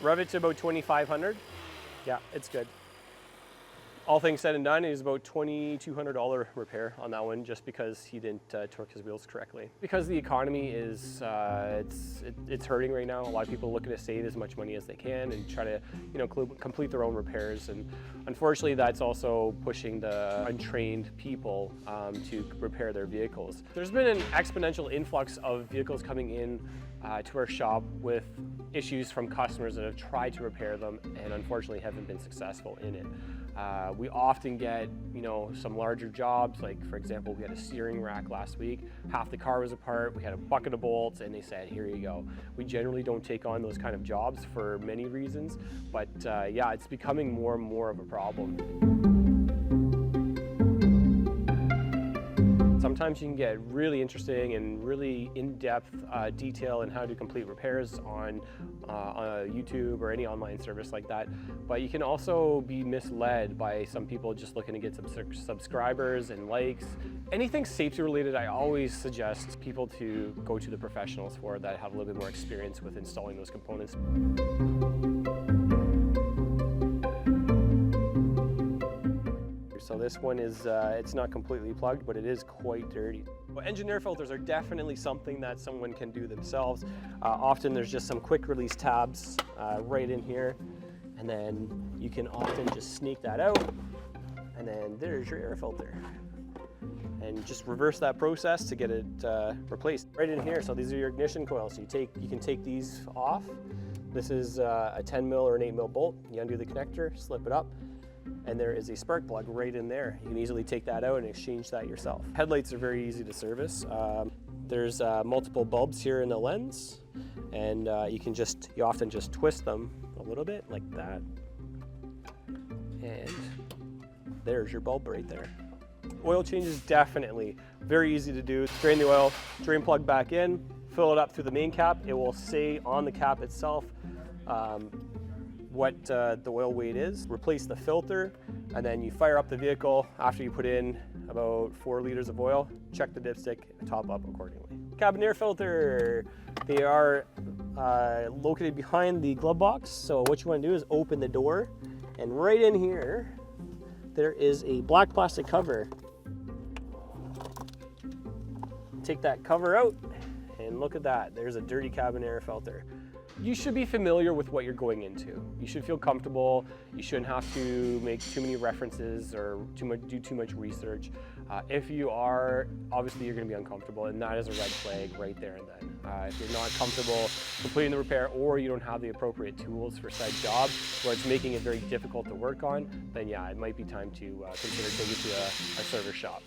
Rev it to about 2,500. Yeah, it's good. All things said and done, it was about $2,200 repair on that one, just because he didn't torque his wheels correctly. Because the economy is it's hurting right now. A lot of people are looking to save as much money as they can and try to complete their own repairs. And unfortunately, that's also pushing the untrained people to repair their vehicles. There's been an exponential influx of vehicles coming in to our shop with issues from customers that have tried to repair them and unfortunately haven't been successful in it. We often get, some larger jobs, like for example, we had a steering rack last week, half the car was apart, we had a bucket of bolts, and they said, here you go. We generally don't take on those kind of jobs for many reasons, but yeah, it's becoming more and more of a problem. Sometimes you can get really interesting and really in-depth detail in how to complete repairs on YouTube or any online service like that. But you can also be misled by some people just looking to get some subscribers and likes. Anything safety related, I always suggest people to go to the professionals for that have a little bit more experience with installing those components. So this one is, it's not completely plugged, but it is quite dirty. Well, engine air filters are definitely something that someone can do themselves. Often there's just some quick release tabs right in here, and then you can often just sneak that out, and then there's your air filter. And just reverse that process to get it replaced. Right in here, so these are your ignition coils. So you can take these off. This is a 10 mil or an 8 mil bolt. You undo the connector, slip it up, and there is a spark plug right in there. You can easily take that out and exchange that yourself. Headlights are very easy to service. There's multiple bulbs here in the lens, and you often just twist them a little bit like that, and there's your bulb right there. Oil change is definitely very easy to do. Drain the oil, drain plug back in, fill it up through the main cap. It will say on the cap itself what the oil weight is. Replace the filter, and then you fire up the vehicle after you put in about 4 liters of oil. Check the dipstick and top up accordingly. Cabin air filter. They are located behind the glove box. So what you want to do is open the door, and right in here there is a black plastic cover. Take that cover out, and look at that. There's a dirty cabin air filter. You should be familiar with what you're going into. You should feel comfortable. You shouldn't have to make too many references or do too much research. If you are, obviously you're going to be uncomfortable, and that is a red flag right there and then. If you're not comfortable completing the repair, or you don't have the appropriate tools for said job, where it's making it very difficult to work on, then yeah, it might be time to consider taking to a service shop.